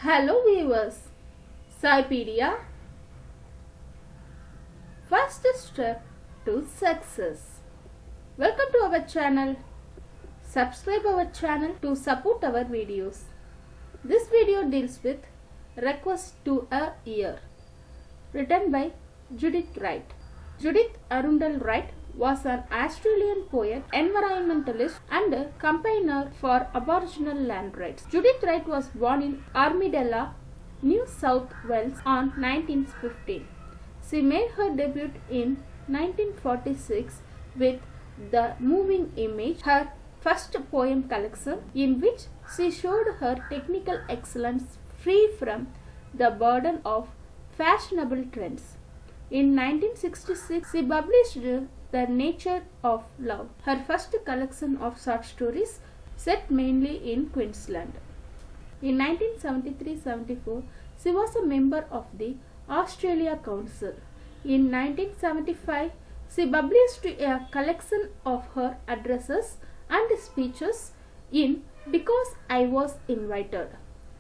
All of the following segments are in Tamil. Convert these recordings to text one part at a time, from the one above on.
Hello viewers, Cypedia. First step to success. Welcome to our channel. Subscribe our channel to support our videos. This video deals with Request to a Year, written by Judith Wright. Judith Wright was an Australian poet, environmentalist and campaigner for Aboriginal land rights. Judith Wright was born in Armidale, New South Wales on 1915. She made her debut in 1946 with The Moving Image, her first poem collection, in which she showed her technical excellence free from the burden of fashionable trends. In 1966, she published The Nature of Love, her first collection of short stories set mainly in Queensland. In 1973-74, she was a member of the Australia Council. In 1975, she published a collection of her addresses and speeches in Because I Was Invited.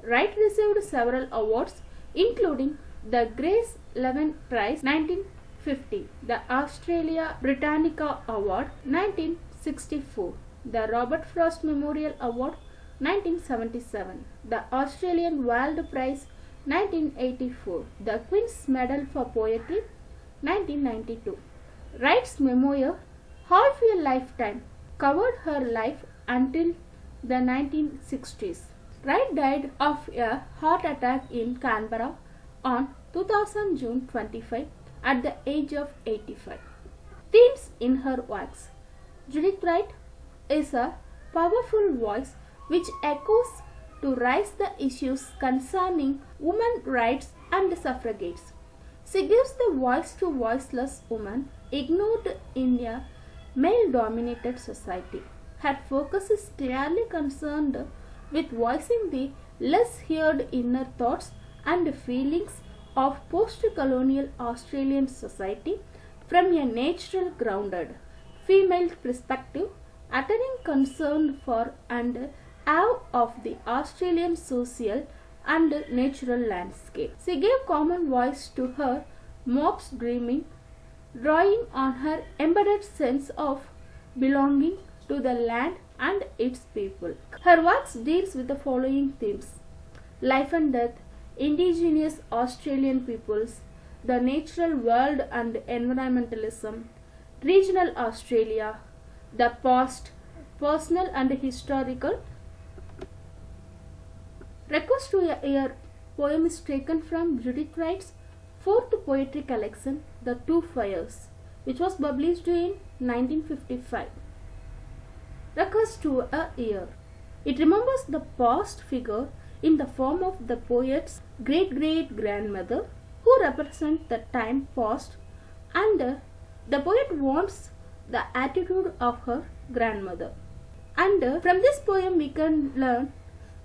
Wright received several awards, including the Grace Levin Prize 1950, the Australia Britannica Award 1964, the Robert Frost Memorial Award 1977, the Australian Wilde Prize 1984, the Queen's Medal for Poetry 1992. Wright's memoir Half a Lifetime covered her life until the 1960s. Wright died of a heart attack in Canberra on 2000 June 25 at the age of 85. Themes in her works. Judith Wright is a powerful voice which echoes to raise the issues concerning women's rights and suffragettes. She gives the voice to voiceless women ignored in a male-dominated society. Her focus is clearly concerned with voicing the less heard inner thoughts and feelings of post-colonial Australian society from a natural grounded female perspective, uttering concern for and awe of the Australian social and natural landscape. She gave common voice to her mob's dreaming, drawing on her embedded sense of belonging to the land and its people. Her works deals with the following themes: life and death, Indigenous Australian peoples, the natural world and environmentalism, regional Australia, the past, personal and historical. Request to a Year poem is taken from Judith Wright's fourth poetry collection, The Two Fires, which was published in 1955. Request to a Year. It remembers the past figure in the form of the poet's great-great-grandmother, who represents the time past, and the poet wants the attitude of her grandmother. And from this poem we can learn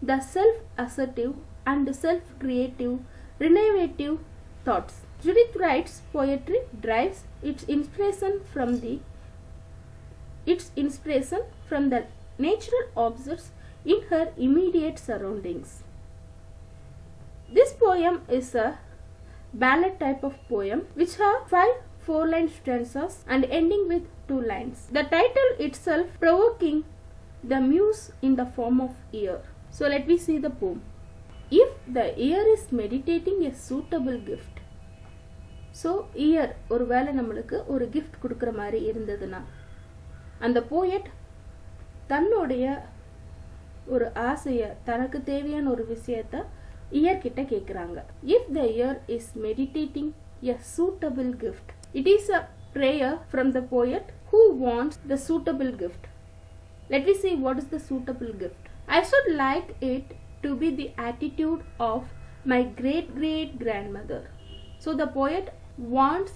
the self-assertive and self-creative, renovative thoughts. Judith Wright's poetry derives its inspiration from the natural objects in her immediate surroundings. This poem is a ballad type of poem which have 5 4-line stanzas and ending with 2 lines. The title itself provoking the muse in the form of ear. So let me see the poem. If the ear is meditating a suitable gift. So ear ஒரு வேளை நம்மளுக்கு ஒரு gift கொடுக்கிற மாதிரி இருந்ததுன்னா, அந்த poet தன்னுடைய ஒரு ஆசையை, தனக்கு தேவையான ஒரு விஷயத்தை ear கிட்ட கேட்குறாங்க. If the ear is meditating a suitable gift. It is a prayer from the poet who wants the suitable gift. Let me see what is the suitable gift. I should like it to be the attitude of my great-great-grandmother. So the poet wants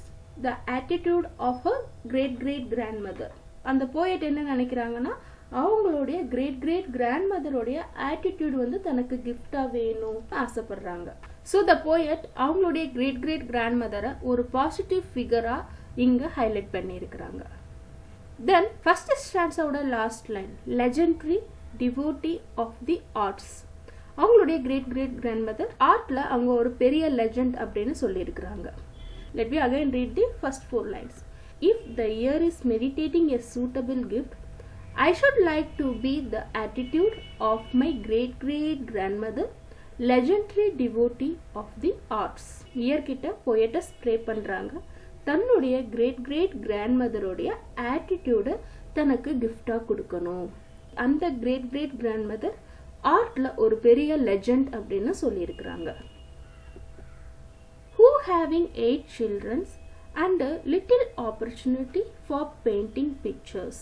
the attitude of her great-great-grandmother. அந்த poet என்ன நினைக்கிறாங்கன்னா, அவங்களுடைய great-great-grandmotherோடைய attitude வந்து தனக்கு gift-ஆ வேணும்னு ஆசைப்படுறாங்க. So the poet அவங்களுடைய great-great-grandmother ஒரு positive figure-ஆ இங்க highlight பண்ணியிருக்கிறாங்க. Then first stanza ஓட last line, legendary devotee of the arts. அவங்களுடைய கிரேட் கிரேட் கிராண்ட் மதர் ஆர்ட்ல அவங்க ஒரு பெரிய லெஜெண்ட் அப்படின்னு சொல்லியிருக்கிறாங்க. Let me again read the first 4 lines. If the year is meditating a suitable gift, I should like to be the attitude of my great great grandmother, legendary devotee of the arts. Year கிட்ட poetess ப்ரே பண்றாங்க. தன்னுடைய கிரேட் கிரேட் கிராண்ட் மதருடைய ஆட்டிடியூட தனக்கு கிஃப்டா கொடுக்கணும். அந்த கிரேட் கிரேட் கிராண்ட் மதர் ஆர்ட்ல ஒரு பெரிய லெஜெண்ட் அப்படின்னு சொல்லியிருக்கிறாங்க. Who having 8 children and a little opportunity for painting pictures.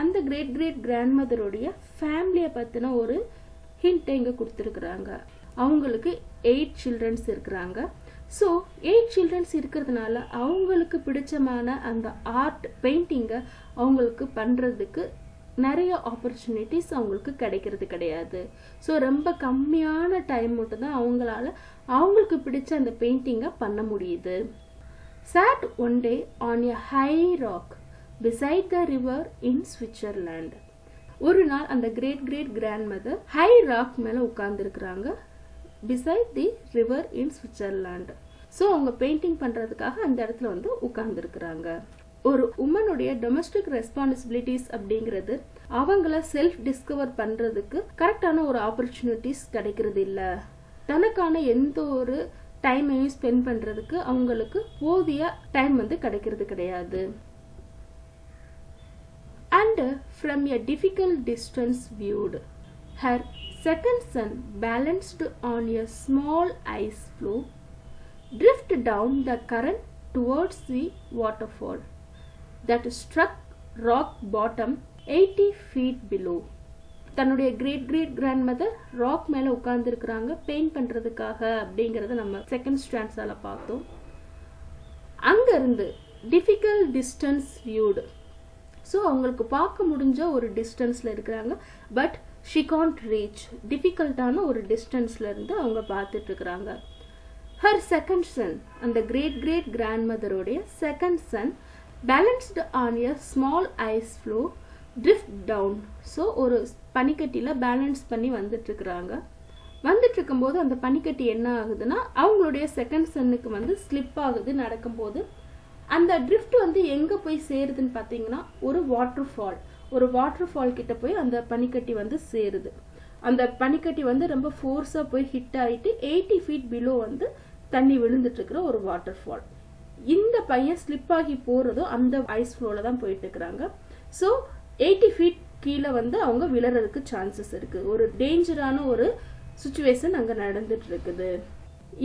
அந்த கிரேட் கிரேட் கிராண்ட் மதருடைய ஃபேமிலியை பத்தின ஒரு ஹிண்ட் இங்க கொடுத்துருக்குறாங்க. அவங்களுக்கு 8 சில்ட்ரன்ஸ் இருக்கிறாங்க. ஸோ 8 சில்ட்ரன்ஸ் இருக்கிறதுனால அவங்களுக்கு பிடிச்சமான அந்த ஆர்ட் பெயிண்டிங்கை அவங்களுக்கு பண்ணுறதுக்கு நிறைய ஆப்பர்ச்சுனிட்டிஸ் அவங்களுக்கு கிடைக்கிறது கிடையாது. ஸோ ரொம்ப கம்மியான டைம் மட்டும்தான் அவங்களால அவங்களுக்கு பிடிச்ச அந்த பெயிண்டிங்கை பண்ண முடியுது. Sat one day on a high rock beside the river in Switzerland. ஒரு நாள் அந்த great great grand mother high rock மேல உட்கார்ந்துருக்குறாங்க. beside the river in Switzerland. So அவங்க பெயிண்டிங் பண்றதுக்காக அந்த இடத்துல வந்து உட்கார்ந்துருக்குறாங்க. ஒரு உமனுடைய டொமஸ்டிக் ரெஸ்பான்சிபிலிட்டிஸ் அப்படிங்கிறது அவங்கள செல்ஃப் டிஸ்கவர் பண்றதுக்கு கரெக்டான ஒரு ஆப்பர்ச்சுனிட்டிஸ் கிடைக்கிறது இல்ல. தனக்கான எந்த ஒரு டைமையும் ஸ்பெண்ட் பண்றதுக்கு அவங்களுக்கு போதிய டைம் வந்து கிடைக்கிறது கிடையாது. And from a difficult distance viewed, her second son balanced on a small ice floe, drift down the current towards the waterfall that struck rock bottom 80 feet below. தன்னுடைய great great grand mother rock மேல உட்கார்ந்து இருக்கிறாங்க பெயிண்ட் பண்றதுக்காக அப்படிங்கறத நம்ம செகண்ட் ஸ்டான்ஸால பார்த்தோம். அங்க இருந்து டிஃபிகல்ட் டிஸ்டன்ஸ் வியூடு, ஸோ அவங்களுக்கு பார்க்க முடிஞ்ச ஒரு டிஸ்டன்ஸ்ல இருக்கிறாங்க. பட் ஷி கான்ட் ரீச், டிஃபிகல்ட்டான ஒரு டிஸ்டன்ஸ்ல இருந்து அவங்க பார்த்துட்டு இருக்கிறாங்க. ஹர் செகண்ட் சன், அந்த கிரேட் கிரேட் கிராண்ட் மதருடைய second son balanced on a small ice floe drift down. So ஒரு பனிக்கட்டியில் பேலன்ஸ் பண்ணி வந்துட்டு இருக்கிறாங்க. வந்துட்டு இருக்கும்போது அந்த பனிக்கட்டி என்ன ஆகுதுன்னா அவங்களுடைய செகண்ட் சன்னுக்கு வந்து ஸ்லிப் ஆகுது நடக்கும்போது. அந்த ட்ரிஃப்ட் வந்து எங்கே போய் சேருதுன்னு பார்த்தீங்கன்னா ஒரு வாட்டர் ஃபால் கிட்ட போய் அந்த பனிக்கட்டி வந்து சேருது. அந்த பனிக்கட்டி வந்து ரொம்ப ஃபோர்ஸாக போய் ஹிட் ஆகிட்டு 80 feet பிலோ வந்து தண்ணி விழுந்துட்டு இருக்கிற ஒரு வாட்டர் ஃபால். இந்த பையன் ஸ்லிப் ஆகி போகிறதும் அந்த ஐஸ் ஃப்ளோவில் தான் போயிட்டு இருக்கிறாங்க. ஸோ 80 feet கீழே வந்து அவங்க விழறதுக்கு சான்சஸ் இருக்கு. ஒரு டேஞ்சரான ஒரு சுச்சுவேஷன் அங்கே நடந்துட்டு இருக்குது.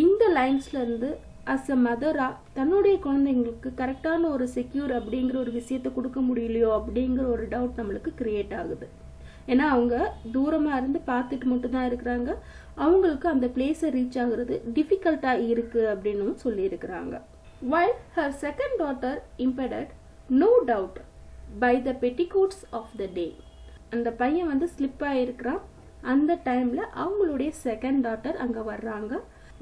இந்த லைன்ஸ்ல இருந்து அஸ் அ மதரா தன்னுடைய குழந்தைங்களுக்கு கரெக்டான ஒரு செக்யூர் அப்படிங்கிற ஒரு விஷயத்தை கொடுக்க முடியலையோ அப்படிங்கிற ஒரு டவுட் நம்மளுக்கு கிரியேட் ஆகுது. ஏன்னா அவங்க தூரமா இருந்து பார்த்துட்டு மட்டும் தான் இருக்கிறாங்க. அவங்களுக்கு அந்த பிளேஸை ரீச் ஆகுறது டிஃபிகல்ட்டா இருக்கு அப்படின்னு சொல்லி இருக்கிறாங்க. While her second daughter impeded, no doubt, by the petticoats of the day. அந்த பையன் வந்து ஸ்லிப் ஆயிருக்கிறான். அந்த டைம்ல அவங்களுடைய செகண்ட் டாட்டர் அங்க வர்றாங்க.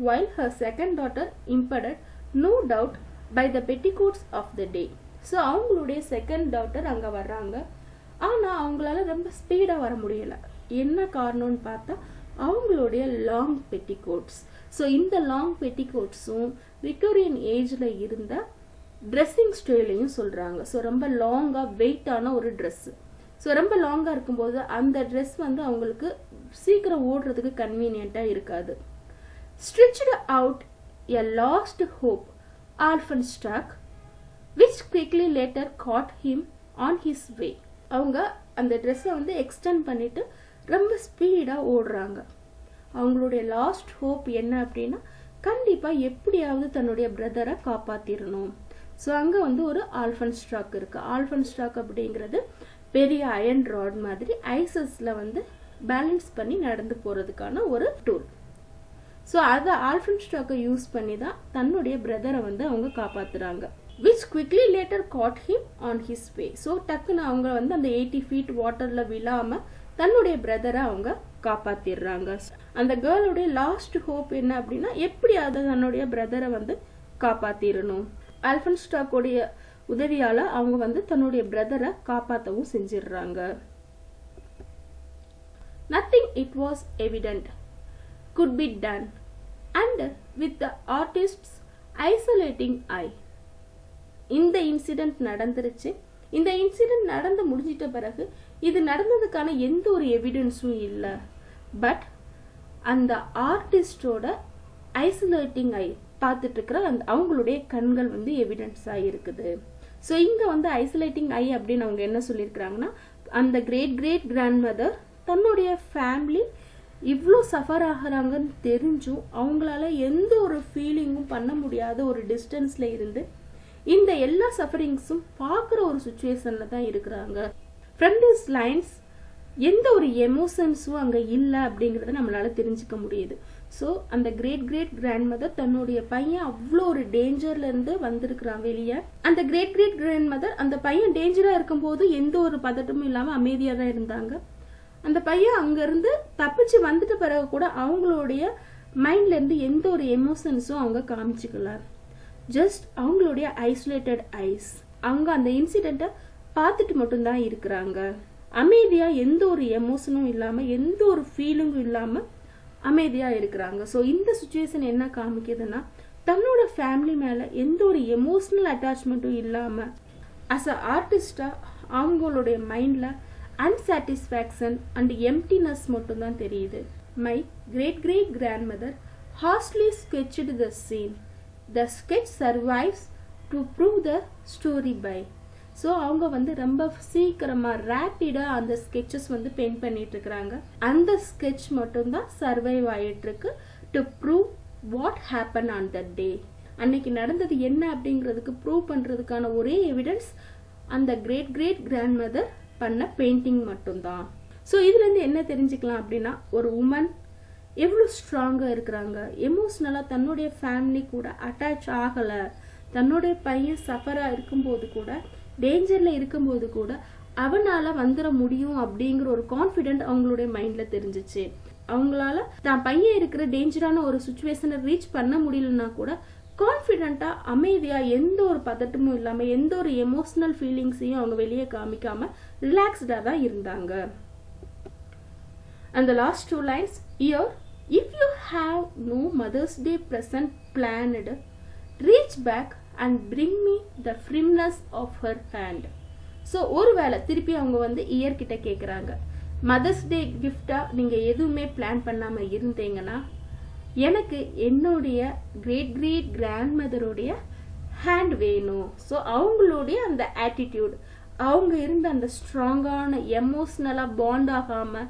While her second daughter impeded, no doubt, by the petticoats of the day. So அவங்களுடைய செகண்ட் டாட்டர் அங்க வர்றாங்க. ஆனா அவங்களால ரொம்ப ஸ்பீடா வர முடியல. என்ன காரணம்னு பார்த்தா அவங்களுடைய லாங் பெட்டிகோட்ஸ். ஸோ இந்த லாங் பெட்டிகோட்ஸும் விக்டோரியன் ஏஜ்ல இருந்த ட்ரெஸ்ஸிங் ஸ்டைலையும் சொல்றாங்க. ஸோ ரொம்ப லாங்கா வெயிட்டான ஒரு ட்ரெஸ். ஸோ ரொம்ப லாங்கா இருக்கும்போது அந்த ட்ரெஸ் வந்து அவங்களுக்கு சீக்கிரம் ஓடுறதுக்கு கன்வீனியன்ட்டா இருக்காது. Stretched out a lost hope, orphan struck, which quickly later caught him on his way. அவங்க அந்த ட்ரெஸ்ஸை வந்து எக்ஸ்டெண்ட் பண்ணிட்டு ரொம்ப ஸ்பீடா ஓடுறாங்க. அவங்களுடைய லாஸ்ட் ஹோப் என்ன அப்படின்னா கண்டிப்பா எப்படியாவது தன்னுடைய பிரதரை காப்பாத்திரணும். ஸோ அங்க வந்து ஒரு ஆல்ஃபன் ஸ்ட்ராக் இருக்கு. ஆல்ஃபன் ஸ்ட்ராக் அப்படிங்கிறது பெரிய அயன் ராட் மாதிரி ஐசஸ்ல வந்து பேலன்ஸ் பண்ணி நடந்து போறதுக்கான ஒரு டூல். ஸோ அதை ஆல்ஃபன் ஸ்ட்ராக்கை யூஸ் பண்ணி தான் தன்னுடைய பிரதரை வந்து அவங்க காப்பாத்துறாங்க. which quickly later caught him on his way. So டக்குன்னு அவங்க வந்து அந்த 80 feet வாட்டர்ல விழாம தன்னுடைய பிரதரை அவங்க காப்பாத்திடுறாங்க. அந்த கேர்ளுடைய லாஸ்ட் ஹோப் என்ன அப்படின்னா எப்படியாவது தன்னுடைய பிரதரை வந்து காப்பாத்திரணும். ஆல்ஃபன் ஸ்ட்ராக்கோடைய உதவியால அவங்க வந்து தன்னுடைய பிரதரை காப்பாற்றவும் செஞ்சிடுறாங்க. nothing it was evident could be done, and with the artist's isolating eye. இந்த இன்சிடென்ட் நடந்துருச்சு. இந்த இன்சிடென்ட் நடந்து முடிஞ்சிட்ட பிறகு இது நடந்ததுக்கான எந்த ஒரு எவிடன்ஸும் இல்லை. பட் அந்த ஆர்டிஸ்டோட ஐசோலேட்டிங் ஐ பார்த்துட்டு இருக்கிற அவங்களுடைய கண்கள் வந்து எவிடன்ஸாக இருக்குது. ஸோ இங்கே வந்து ஐசோலேட்டிங் ஐ அப்படின்னு அவங்க என்ன சொல்லியிருக்கிறாங்கன்னா, அந்த கிரேட் கிரேட் கிராண்ட் மதர் தன்னுடைய ஃபேமிலி இவ்வளோ சஃபர் ஆகிறாங்கன்னு தெரிஞ்சும் அவங்களால எந்த ஒரு ஃபீலிங்கும் பண்ண முடியாத ஒரு டிஸ்டன்ஸில் இருந்து இந்த எல்லா சஃபரிங்ஸும் பார்க்குற ஒரு சுச்சுவேஷனில் தான் இருக்கிறாங்க. ஃப்ரம் திஸ் லைன்ஸ் எந்த ஒரு எமோஷன்ஸும் அங்கே இல்லை அப்படிங்கிறத நம்மளால தெரிஞ்சுக்க முடியுது. ஸோ அந்த கிரேட் கிரேட் கிராண்ட் மதர் தன்னுடைய பையன் அவ்வளோ ஒரு டேஞ்சர்லேருந்து வந்திருக்கிறான் வெளியே. அந்த கிரேட் கிரேட் கிராண்ட் மதர் அந்த பையன் டேஞ்சராக இருக்கும்போது எந்த ஒரு பதட்டமும் இல்லாமல் அமைதியாக தான் இருந்தாங்க. அந்த பையன் அங்கேருந்து தப்பிச்சு வந்துட்ட பிறகு கூட அவங்களுடைய மைண்ட்லேருந்து எந்த ஒரு எமோஷன்ஸும் அவங்க காமிச்சிக்கல. ஜஸ்ட் அவங்களுடைய ஐசோலேட்டட் ஐஸ் அவங்க அந்த இன்சிடெண்ட்டை பார்த்துட்டு மட்டும்தான் இருக்கிறாங்க. அமைதியாக எந்த ஒரு எமோஷனும் இல்லாமல் எந்த ஒரு ஃபீலிங்கும் இல்லாமல் அமைதியாக இருக்கிறாங்க. ஸோ இந்த சுச்சுவேஷன் என்ன காமிக்குதுன்னா, தன்னோட ஃபேமிலி மேலே எந்த ஒரு எமோஷனல் அட்டாச்மெண்ட்டும் இல்லாமல் அஸ் அ ஆர்டிஸ்டாக அவங்களுடைய மைண்டில் அன்சாட்டிஸ்ஃபேக்ஷன் அண்ட் எம்டினஸ் மட்டும்தான் தெரியுது. My great great grand mother harshly sketched the scene. The sketch survives to prove the story by. So அவங்க வந்து ரொம்ப சீக்கிரமாக ரேப்பிடாக அந்த ஸ்கெட்சஸ் வந்து பெயிண்ட் பண்ணிட்டு இருக்கிறாங்க. அந்த ஸ்கெட்ச் மட்டும்தான் சர்வைவ் ஆகிட்டுருக்கு to prove what happen on the day. அன்னைக்கு நடந்தது என்ன அப்படிங்கிறதுக்கு ப்ரூவ் பண்ணுறதுக்கான ஒரே எவிடன்ஸ் அந்த கிரேட் கிரேட் கிராண்ட் மதர் பண்ண பெயிண்டிங் மட்டும்தான். ஸோ இதுலேருந்து என்ன தெரிஞ்சுக்கலாம் அப்படின்னா, ஒரு உமன் எவ்வளோ ஸ்ட்ராங்காக இருக்கிறாங்க, எமோஷ்னலாக தன்னுடைய ஃபேமிலி கூட அட்டாச் ஆகலை, தன்னுடைய பையன் சஃபராக இருக்கும்போது கூட டேஞ்சரில் இருக்கும்போது கூட அவனால் வந்துட முடியும் அப்படிங்கிற ஒரு கான்ஃபிடென்ட் அவங்களுடைய மைண்டில் தெரிஞ்சிச்சு. அவங்களால தான் பையன் இருக்கிற டேஞ்சரான ஒரு சுச்சுவேஷனை ரீச் பண்ண முடியலன்னா கூட கான்ஃபிடென்ட்டாக அமைதியாக எந்த ஒரு பதட்டமும் இல்லாமல் எந்த ஒரு எமோஷ்னல் ஃபீலிங்ஸையும் அவங்க வெளியே காமிக்காமல் ரிலாக்ஸ்டாக தான் இருந்தாங்க. And the last two lines here, if you have no Mother's Day present planned, reach back and bring me the firmness of her hand. So ஒருவேளை திருப்பி அவங்க வந்து இயர்கிட்ட கேட்குறாங்க, மதர்ஸ் டே கிஃப்டாக நீங்கள் எதுவுமே பிளான் பண்ணாமல் இருந்தீங்கன்னா எனக்கு என்னுடைய கிரேட் கிரேட் கிராண்ட் மதருடைய ஹேண்ட் வேணும். ஸோ அவங்களுடைய அந்த ஆட்டிடியூட், அவங்க இருந்த அந்த ஸ்ட்ராங்கான எமோஷ்னலாக பாண்ட் ஆகாமல்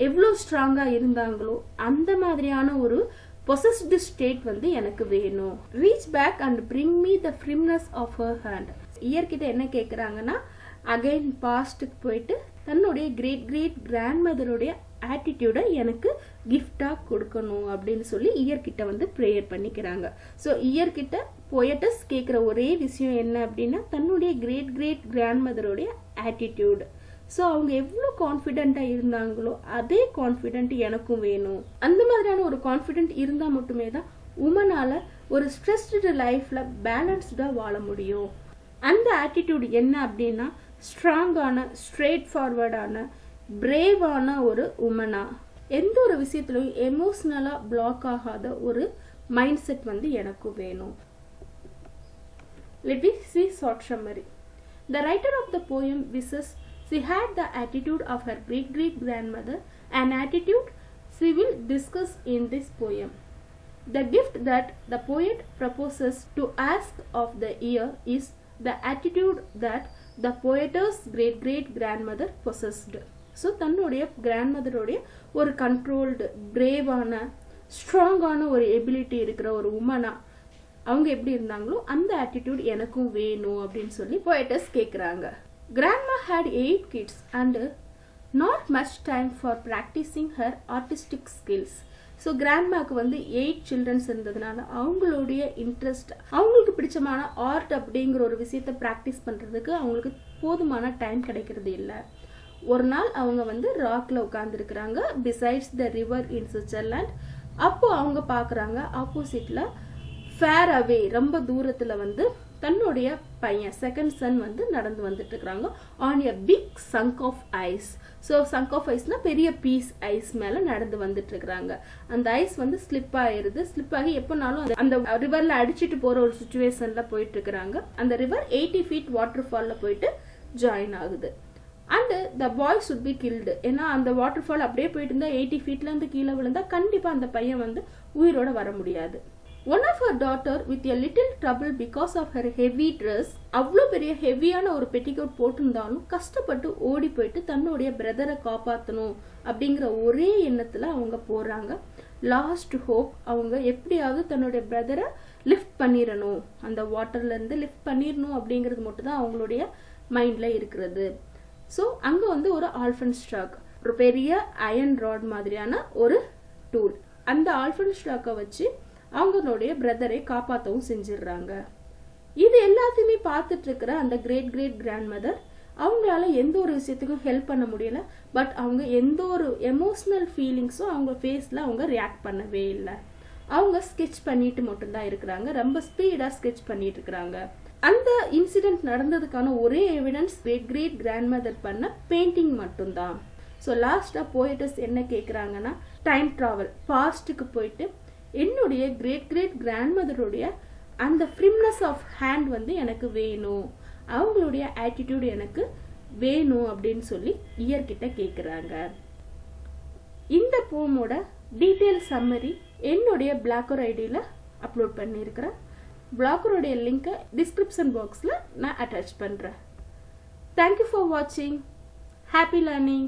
எவ்வளோ ஸ்ட்ராங்காக இருந்தாங்களோ அந்த மாதிரியான ஒரு பொசஸ்டு ஸ்டேட் வந்து எனக்கு வேணும். Reach back and bring me the firmness of her hand. இயர்கிட்ட என்ன கேட்குறாங்கன்னா, அகைன் பாஸ்ட்டுக்கு போயிட்டு தன்னுடைய கிரேட் கிரேட் கிராண்ட் மதருடைய ஆட்டிடியூடை எனக்கு கிஃப்டாக கொடுக்கணும் அப்படின்னு சொல்லி இயர்கிட்ட வந்து ப்ரேயர் பண்ணிக்கிறாங்க. ஸோ இயர்கிட்ட போயட்டஸ் கேட்குற ஒரே விஷயம் என்ன அப்படின்னா, தன்னுடைய கிரேட் கிரேட் கிராண்ட் மதருடைய ஆட்டிடியூடு. ஸோ அவங்க எவ்வளோ கான்ஃபிடென்ட்டாக இருந்தாங்களோ அதே கான்ஃபிடென்ட் எனக்கும் வேணும். அந்த மாதிரியான ஒரு கான்ஃபிடென்ட் இருந்தால் மட்டுமே தான் உமனால் ஒரு ஸ்ட்ரெஸ்டு லைஃப்பில் பேலன்ஸ்டாக வாழ முடியும். அந்த ஆட்டிடியூட் என்ன அப்படின்னா, ஸ்ட்ராங்கான ஸ்ட்ரெயிட் ஃபார்வர்டான பிரேவான ஒரு உமனா, எந்த ஒரு விஷயத்துலையும் எமோஷ்னலாக பிளாக் ஆகாத ஒரு மைண்ட் செட் வந்து எனக்கும் வேணும். Let me see short summary. The writer of the poem wishes she had the attitude of her great-great-grandmother, an attitude she will discuss in this poem. The gift that the poet proposes to ask of the year is the attitude that the poet's great-great-grandmother possessed. So தன்னுடைய கிராண்ட்மதருடைய ஒரு கண்ட்ரோல்டு பிரேவான ஸ்ட்ராங்கான ஒரு எபிலிட்டி இருக்கிற ஒரு உமனா அவங்க எப்படி இருந்தாங்களோ அந்த ஆட்டிடியூட் எனக்கும் வேணும் அப்படின்னு சொல்லி போயட்டஸ் கேட்குறாங்க. Grandma had 8 kids and not much time for practicing her artistic skills. So கிராண்ட்மாக்கு வந்து 8 சில்ட்ரன்ஸ் இருந்ததுனால அவங்களுடைய இன்ட்ரெஸ்ட், அவங்களுக்கு பிடிச்சமான ஆர்ட் அப்படிங்கிற ஒரு விஷயத்தை ப்ராக்டிஸ் பண்ணுறதுக்கு அவங்களுக்கு போதுமான டைம் கிடைக்கிறது இல்லை. ஒரு நாள் அவங்க வந்து ராக்கில் உட்காந்துருக்குறாங்க besides the river in Switzerland. அப்போது அவங்க பார்க்குறாங்க ஆப்போசிட்டில் ஃபேர் அவே ரொம்ப தூரத்தில் வந்து தன்னுடைய பையன் செகண்ட் சன் வந்து நடந்து வந்துட்டு இருக்காங்க on a big chunk of ice. So chunk of ஐஸ்னா பெரிய பீஸ் ஐஸ் மேல நடந்து வந்துட்டு இருக்காங்க. அந்த ஐஸ் வந்து ஸ்லிப் ஆயிருது. ஸ்லிப் ஆகி எப்போனாலும் அந்த ரிவர்ல அடிச்சுட்டு போற ஒரு சுச்சுவேஷன்ல போயிட்டு இருக்கிறாங்க. அந்த ரிவர் 80 feet வாட்டர் ஃபால்ல போயிட்டு ஜாயின் ஆகுது. And the boy should be killed. ஏன்னா அந்த வாட்டர் ஃபால் அப்படியே போயிட்டு இருந்தா 80 feetல இருந்து கீழே விழுந்தா கண்டிப்பா அந்த பையன் வந்து உயிரோட வர முடியாது. One of her daughter with a little trouble because of her heavy dress, அவ்வளோ பெரிய ஹெவியான ஒரு பெட்டிகோட் போட்டிருந்தாலும் கஷ்டப்பட்டு ஓடி போயிட்டு தன்னுடைய பிரதரை காப்பாற்றணும் அப்படிங்கிற ஒரே எண்ணத்துல அவங்க போறாங்க. லாஸ்ட் ஹோப், அவங்க எப்படியாவது தன்னுடைய பிரதரை லிஃப்ட் பண்ணிடணும், அந்த வாட்டர்ல இருந்து லிஃப்ட் பண்ணிடணும் அப்படிங்கிறது மட்டும் தான் அவங்களுடைய மைண்ட்ல இருக்கிறது. ஸோ அங்க வந்து ஒரு ஆல்ஃபன் ஸ்டாக், ஒரு பெரிய அயன் ராட் மாதிரியான ஒரு டூல், அந்த ஆல்ஃபன் ஸ்டாக்கை வச்சு அவங்களுடைய பிரதரை காப்பாற்றவும் செஞ்சிடுறாங்க. இது எல்லாத்தையுமே பார்த்துட்டு இருக்கிற அந்த கிரேட் கிரேட் கிராண்ட் மதர் அவங்களால எந்த ஒரு விஷயத்துக்கும் ஹெல்ப் பண்ண முடியல. பட் அவங்க எந்த ஒரு எமோஷனல் ஃபீலிங்ஸும் அவங்க ஃபேஸ்ல அவங்க ரியாக்ட் பண்ணவே இல்லை. அவங்க ஸ்கெட்ச் பண்ணிட்டு மட்டும்தான் இருக்கிறாங்க. ரொம்ப ஸ்பீடா ஸ்கெட்ச் பண்ணிட்டு இருக்கிறாங்க. அந்த இன்சிடென்ட் நடந்ததுக்கான ஒரே evidence great great grand mother பண்ண பெயிண்டிங் மட்டும்தான். ஸோ லாஸ்டா போயிட்டஸ் என்ன கேட்குறாங்கன்னா, டைம் டிராவல் பாஸ்ட்டுக்கு போயிட்டு என்னுடைய கிரேட் கிரேட் கிராண்ட் மதருடைய அந்த ஃப்ரிம்னஸ் ஆஃப் ஹேண்ட் வந்து எனக்கு வேணும், அவங்களுடைய ஆட்டிடியூட் எனக்கு வேணும் அப்படின்னு சொல்லி இயர்கிட்ட கேட்குறாங்க. இந்த போமோட டீட்டெயில் சம்மரி என்னுடைய பிளாக்கர் ஐடியில் அப்லோட் பண்ணியிருக்கிறேன். பிளாக்கருடைய லிங்கை டிஸ்கிரிப்ஷன் பாக்ஸில் நான் அட்டாச் பண்ணுறேன். தேங்க்யூ ஃபார் வாட்சிங். Happy learning.